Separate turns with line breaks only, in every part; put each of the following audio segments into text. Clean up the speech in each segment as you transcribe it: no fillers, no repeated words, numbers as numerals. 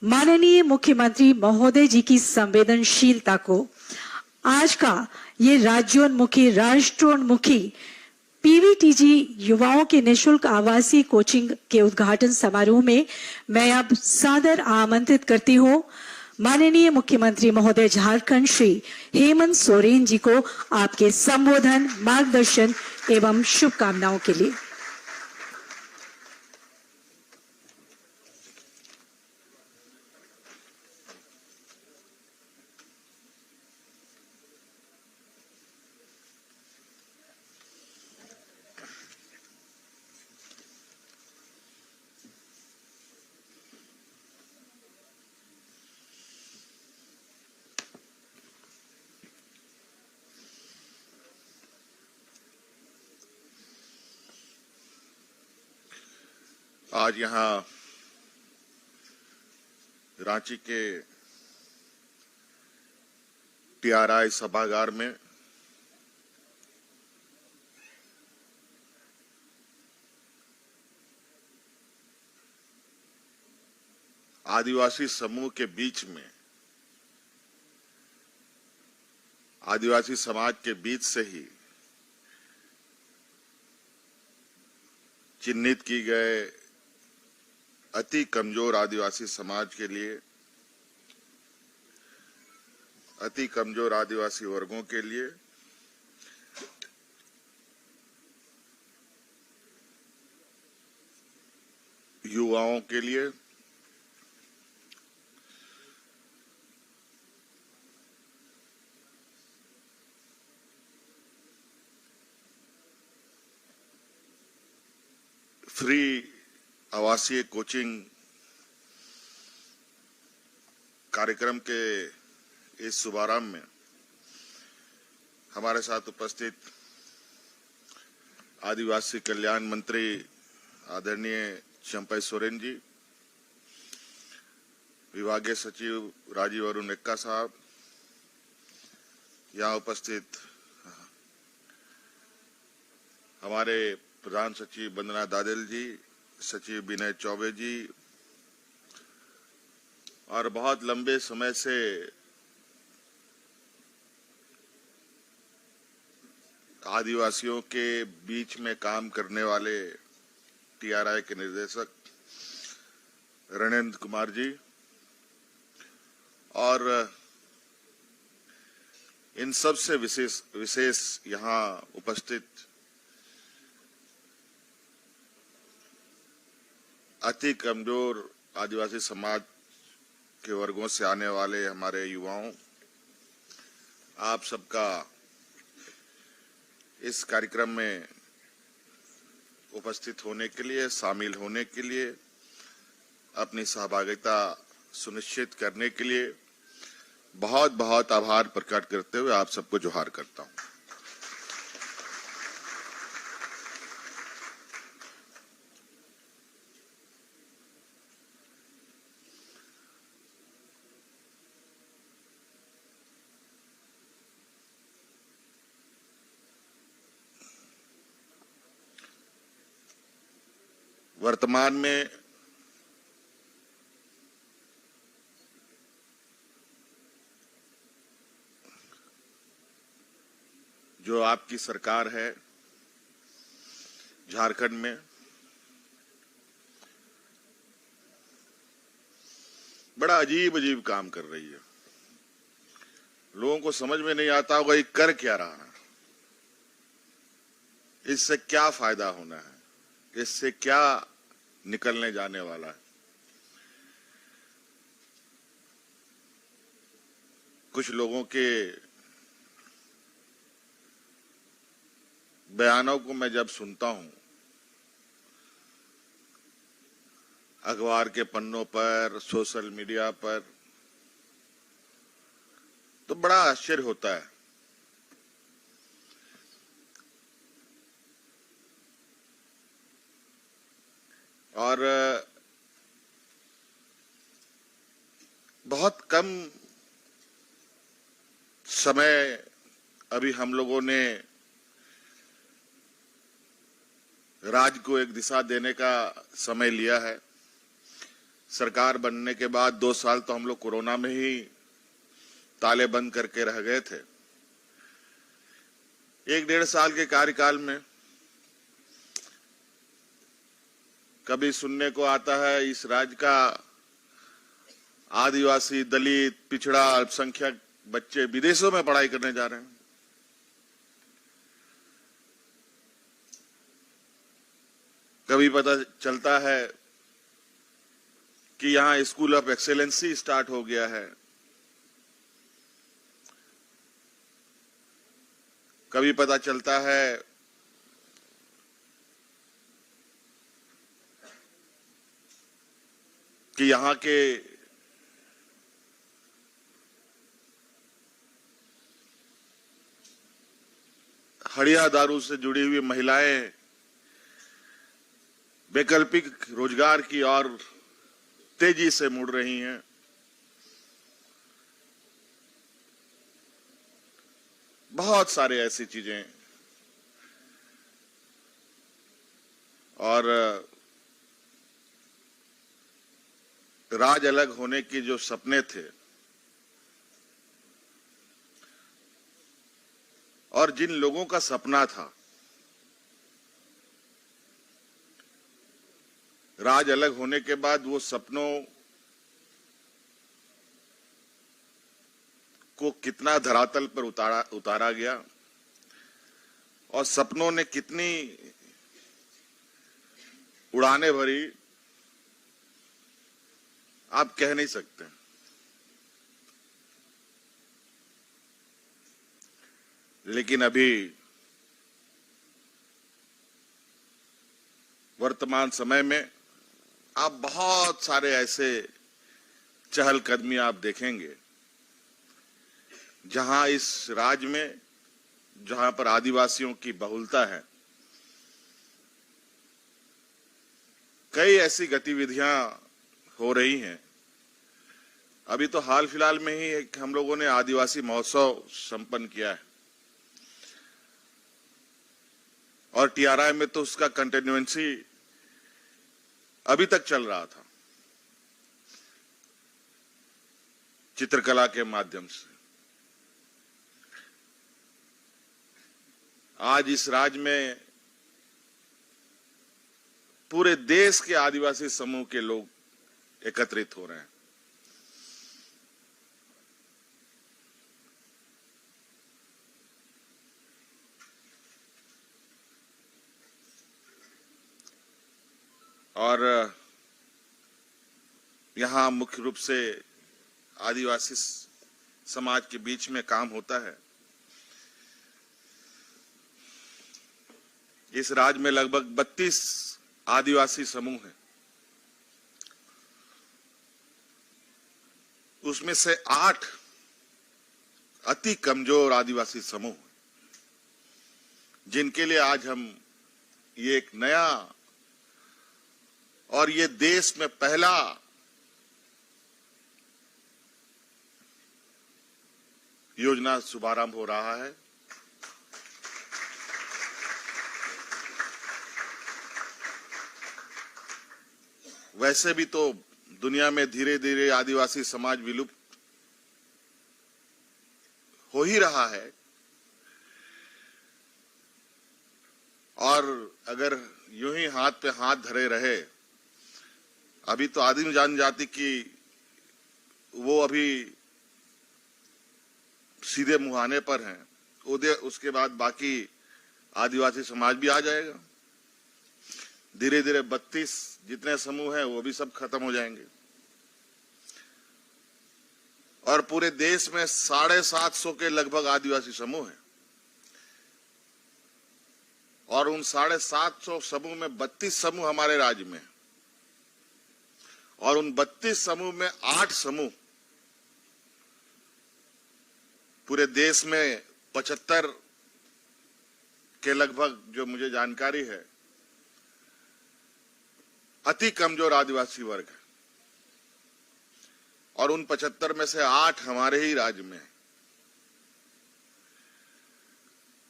माननीय मुख्यमंत्री महोदय जी की संवेदनशीलता को आज का ये राज्योन्मुखी राष्ट्रोन्मुखी पीवीटीजी युवाओं के निशुल्क आवासीय कोचिंग के उद्घाटन समारोह में मैं अब सादर आमंत्रित करती हूँ माननीय मुख्यमंत्री महोदय झारखंड श्री हेमंत सोरेन जी को आपके संबोधन, मार्गदर्शन एवं शुभकामनाओं के लिए।
आज यहाँ रांची के टीआरआई सभागार में आदिवासी समूह के बीच में आदिवासी समाज के बीच से ही चिन्हित की गए अति कमजोर आदिवासी समाज के लिए, अति कमजोर आदिवासी वर्गों के लिए युवाओं के लिए फ्री आवासीय कोचिंग कार्यक्रम के इस शुभारंभ में हमारे साथ उपस्थित आदिवासी कल्याण मंत्री आदरणीय चंपई सोरेन जी, विभागीय सचिव राजीव अरुण एक्का साहब, यहाँ उपस्थित हमारे प्रधान सचिव वंदना दादेल जी, सचिव विनय चौबे जी और बहुत लंबे समय से आदिवासियों के बीच में काम करने वाले टीआरआई के निर्देशक रणेंद्र कुमार जी और इन सब से विशेष यहाँ उपस्थित अति कमजोर आदिवासी समाज के वर्गों से आने वाले हमारे युवाओं, आप सबका इस कार्यक्रम में उपस्थित होने के लिए, शामिल होने के लिए, अपनी सहभागिता सुनिश्चित करने के लिए बहुत बहुत आभार प्रकट करते हुए आप सबको जोहार करता हूं। वर्तमान में जो आपकी सरकार है झारखंड में, बड़ा अजीब अजीब काम कर रही है। लोगों को समझ में नहीं आता होगा ये कर क्या रहा है, इससे क्या फायदा होना है, इससे क्या निकलने जाने वाला है। कुछ लोगों के बयानों को मैं जब सुनता हूं अखबार के पन्नों पर, सोशल मीडिया पर, तो बड़ा आश्चर्य होता है। और बहुत कम समय अभी हम लोगों ने राज्य को एक दिशा देने का समय लिया है। सरकार बनने के बाद 2 साल तो हम लोग कोरोना में ही ताले बंद करके रह गए थे। 1-1.5 साल के कार्यकाल में कभी सुनने को आता है इस राज्य का आदिवासी, दलित, पिछड़ा, अल्पसंख्यक बच्चे विदेशों में पढ़ाई करने जा रहे हैं। कभी पता चलता है कि यहां स्कूल ऑफ एक्सेलेंसी स्टार्ट हो गया है। कभी पता चलता है कि यहां के हड़िया दारू से जुड़ी हुई महिलाएं वैकल्पिक रोजगार की ओर तेजी से मुड़ रही हैं। बहुत सारे ऐसी चीजें और राज अलग होने के जो सपने थे और जिन लोगों का सपना था राज अलग होने के बाद वो सपनों को कितना धरातल पर उतारा गया और सपनों ने कितनी उड़ानें भरी, आप कह नहीं सकते। लेकिन अभी वर्तमान समय में आप बहुत सारे ऐसे चहलकदमी आप देखेंगे जहां इस राज्य में, जहां पर आदिवासियों की बहुलता है, कई ऐसी गतिविधियां हो रही हैं। अभी तो हाल फिलहाल में ही एक हम लोगों ने आदिवासी महोत्सव संपन्न किया है और टीआरआई में तो उसका कंटिन्यूएंसी अभी तक चल रहा था चित्रकला के माध्यम से। आज इस राज्य में पूरे देश के आदिवासी समूह के लोग एकत्रित हो रहे हैं। और यहां मुख्य रूप से आदिवासी समाज के बीच में काम होता है। इस राज्य में लगभग 32 आदिवासी समूह हैं। उसमें से 8 अति कमजोर आदिवासी समूह, जिनके लिए आज हम ये एक नया और ये देश में पहला योजना शुभारंभ हो रहा है। वैसे भी तो दुनिया में धीरे धीरे आदिवासी समाज विलुप्त हो ही रहा है और अगर यूं ही हाथ पे हाथ धरे रहे, अभी तो आदिम जनजाति की वो अभी सीधे मुहाने पर हैं, उसके बाद बाकी आदिवासी समाज भी आ जाएगा। धीरे धीरे 32 जितने समूह हैं वो भी सब खत्म हो जाएंगे और पूरे देश में 750 के लगभग आदिवासी समूह हैं और उन 750 समूह में 32 समूह हमारे राज्य में और उन 32 समूह में 8 समूह पूरे देश में 75 के लगभग, जो मुझे जानकारी है, अति कमजोर आदिवासी वर्ग है और उन 75 में से 8 हमारे ही राज्य में है।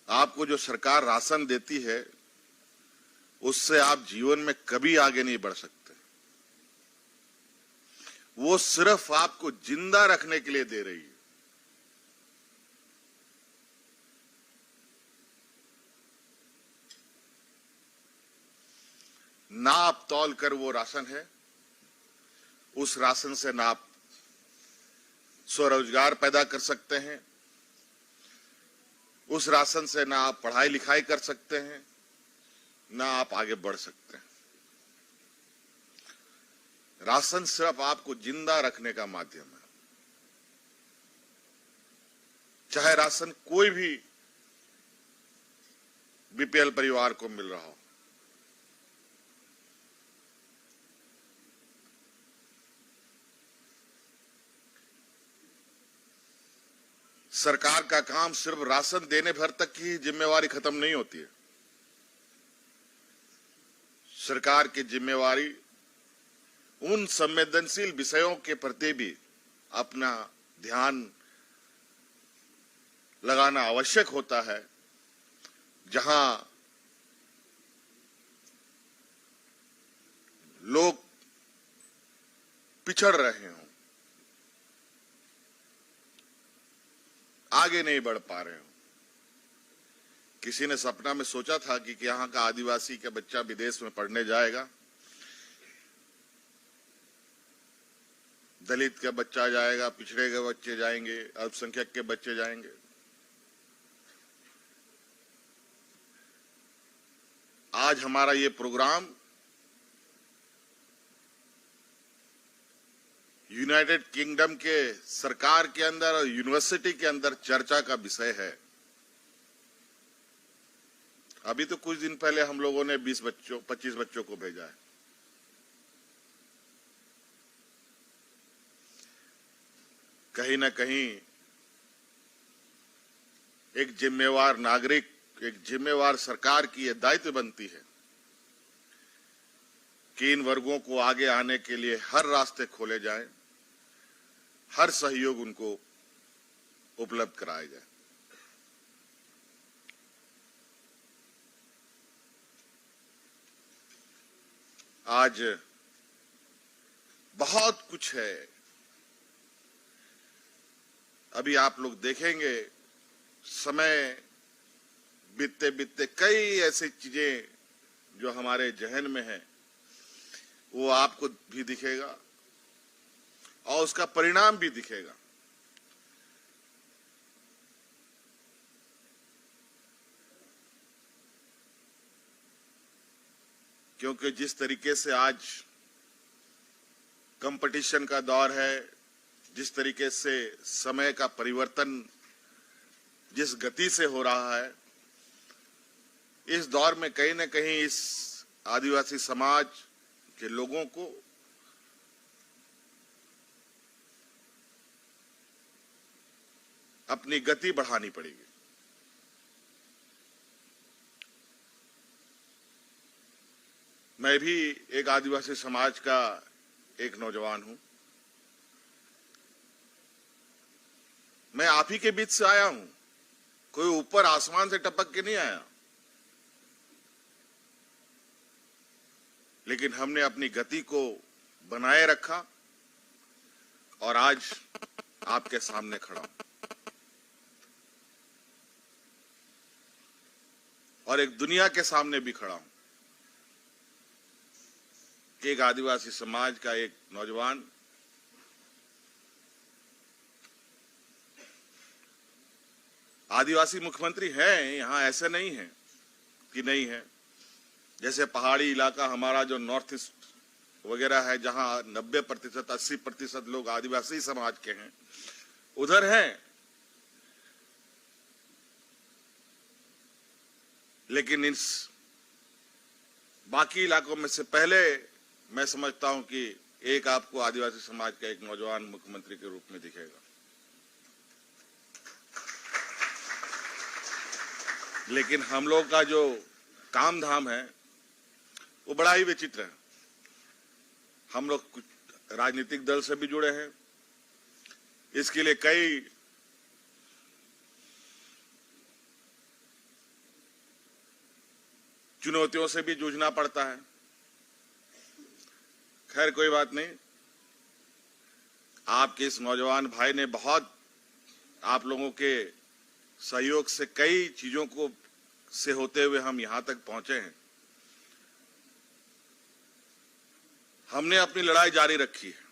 आपको जो सरकार राशन देती है उससे आप जीवन में कभी आगे नहीं बढ़ सकते। वो सिर्फ आपको जिंदा रखने के लिए दे रही है। नाप तौल कर वो राशन है। उस राशन से ना आप स्वरोजगार पैदा कर सकते हैं, उस राशन से ना आप पढ़ाई लिखाई कर सकते हैं, ना आप आगे बढ़ सकते हैं। राशन सिर्फ आपको जिंदा रखने का माध्यम है। चाहे राशन कोई भी बीपीएल परिवार को मिल रहा हो, सरकार का काम सिर्फ राशन देने भर तक की जिम्मेवारी खत्म नहीं होती है। सरकार की जिम्मेवारी उन संवेदनशील विषयों के प्रति भी अपना ध्यान लगाना आवश्यक होता है, जहां लोग पिछड़ रहे हों, आगे नहीं बढ़ पा रहे हो। किसी ने सपना में सोचा था कि यहां का आदिवासी का बच्चा विदेश में पढ़ने जाएगा, दलित का बच्चा जाएगा, पिछड़े के बच्चे जाएंगे, अल्पसंख्यक के बच्चे जाएंगे। आज हमारा ये प्रोग्राम यूनाइटेड किंगडम के सरकार के अंदर और यूनिवर्सिटी के अंदर चर्चा का विषय है। अभी तो कुछ दिन पहले हम लोगों ने 25 बच्चों को भेजा है। कहीं ना कहीं एक जिम्मेवार नागरिक, एक जिम्मेवार सरकार की यह दायित्व बनती है कि इन वर्गों को आगे आने के लिए हर रास्ते खोले जाएं, हर सहयोग उनको उपलब्ध कराया जाए। आज बहुत कुछ है। अभी आप लोग देखेंगे, समय बीतते बीतते कई ऐसी चीजें जो हमारे जहन में है वो आपको भी दिखेगा और उसका परिणाम भी दिखेगा। क्योंकि जिस तरीके से आज कंपटीशन का दौर है, जिस तरीके से समय का परिवर्तन जिस गति से हो रहा है, इस दौर में कहीं न कहीं इस आदिवासी समाज के लोगों को अपनी गति बढ़ानी पड़ेगी। मैं भी एक आदिवासी समाज का एक नौजवान हूं। मैं आप ही के बीच से आया हूं, कोई ऊपर आसमान से टपक के नहीं आया। लेकिन हमने अपनी गति को बनाए रखा और आज आपके सामने खड़ा हूं और एक दुनिया के सामने भी खड़ा हूं कि एक आदिवासी समाज का एक नौजवान आदिवासी मुख्यमंत्री हैं। यहां ऐसे नहीं है कि नहीं है। जैसे पहाड़ी इलाका हमारा जो नॉर्थ ईस्ट वगैरह है, जहां 90%, 80% लोग आदिवासी समाज के हैं, उधर हैं। लेकिन इस बाकी इलाकों में से पहले मैं समझता हूं कि एक आपको आदिवासी समाज का एक नौजवान मुख्यमंत्री के रूप में दिखेगा। लेकिन हम लोग का जो काम धाम है वो बड़ा ही विचित्र है। हम लोग कुछ राजनीतिक दल से भी जुड़े हैं। इसके लिए कई चुनौतियों से भी जूझना पड़ता है। खैर कोई बात नहीं। आपके इस नौजवान भाई ने बहुत आप लोगों के सहयोग से कई चीजों को से होते हुए हम यहां तक पहुंचे हैं। हमने अपनी लड़ाई जारी रखी है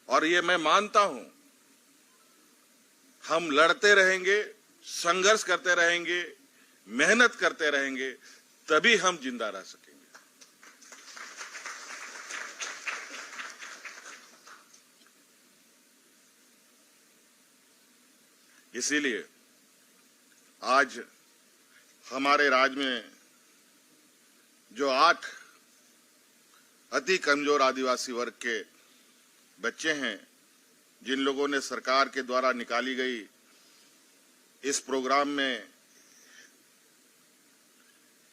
और ये मैं मानता हूं, हम लड़ते रहेंगे, संघर्ष करते रहेंगे, मेहनत करते रहेंगे, तभी हम जिंदा रह सकेंगे। इसीलिए आज हमारे राज्य में जो 8 अति कमजोर आदिवासी वर्ग के बच्चे हैं, जिन लोगों ने सरकार के द्वारा निकाली गई इस प्रोग्राम में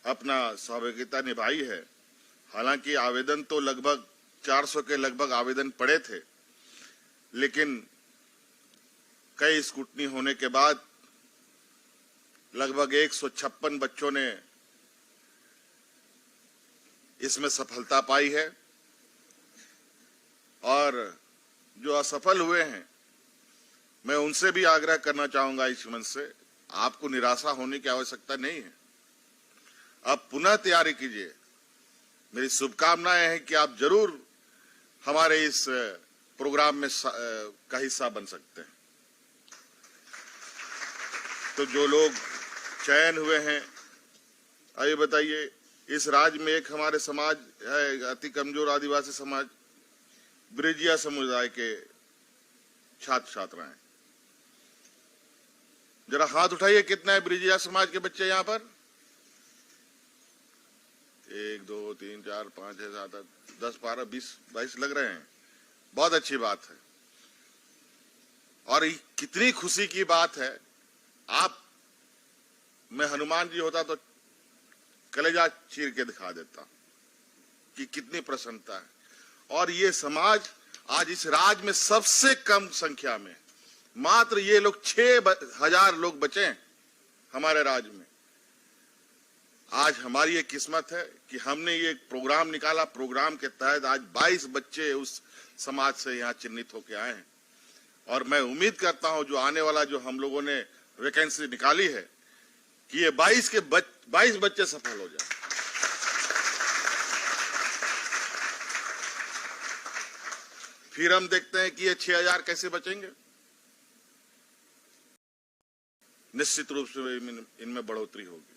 अपना सहभागिता निभाई है। हालांकि आवेदन तो लगभग 400 के लगभग आवेदन पड़े थे, लेकिन कई स्क्रूटनी होने के बाद लगभग 156 बच्चों ने इसमें सफलता पाई है। और जो असफल हुए हैं, मैं उनसे भी आग्रह करना चाहूंगा इस मंच से, आपको निराशा होने की आवश्यकता नहीं है। अब पुनः तैयारी कीजिए। मेरी शुभकामनाएं हैं कि आप जरूर हमारे इस प्रोग्राम में का हिस्सा बन सकते हैं। तो जो लोग चयन हुए हैं, आइए बताइए, इस राज्य में एक हमारे समाज है, अति कमजोर आदिवासी समाज, ब्रिजिया समुदाय के छात्र छात्राएं। जरा हाथ उठाइए, कितना है ब्रिजिया समाज के बच्चे यहाँ पर? 1 2 3 4 5 6 7 8 10 12 20 22 लग रहे हैं। बहुत अच्छी बात है और कितनी खुशी की बात है। मैं हनुमान जी होता तो कलेजा चीर के दिखा देता कि कितनी प्रसन्नता है। और ये समाज आज इस राज्य में सबसे कम संख्या में, मात्र ये लोग 6000 लोग बचे हैं हमारे राज्य में। आज हमारी ये किस्मत है कि हमने ये प्रोग्राम निकाला। प्रोग्राम के तहत आज 22 बच्चे उस समाज से यहाँ चिन्हित होकर आए हैं और मैं उम्मीद करता हूं जो आने वाला जो हम लोगों ने वैकेंसी निकाली है कि ये 22 बच्चे सफल हो जाए। फिर हम देखते हैं कि ये 6000 कैसे बचेंगे। निश्चित रूप से इनमें बढ़ोतरी होगी।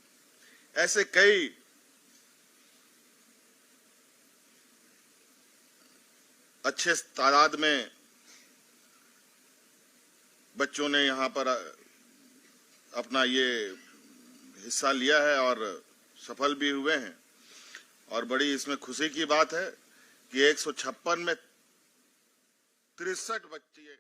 ऐसे कई अच्छे तादाद में बच्चों ने यहाँ पर अपना ये हिस्सा लिया है और सफल भी हुए हैं। और बड़ी इसमें खुशी की बात है कि 156 में 63 बच्चे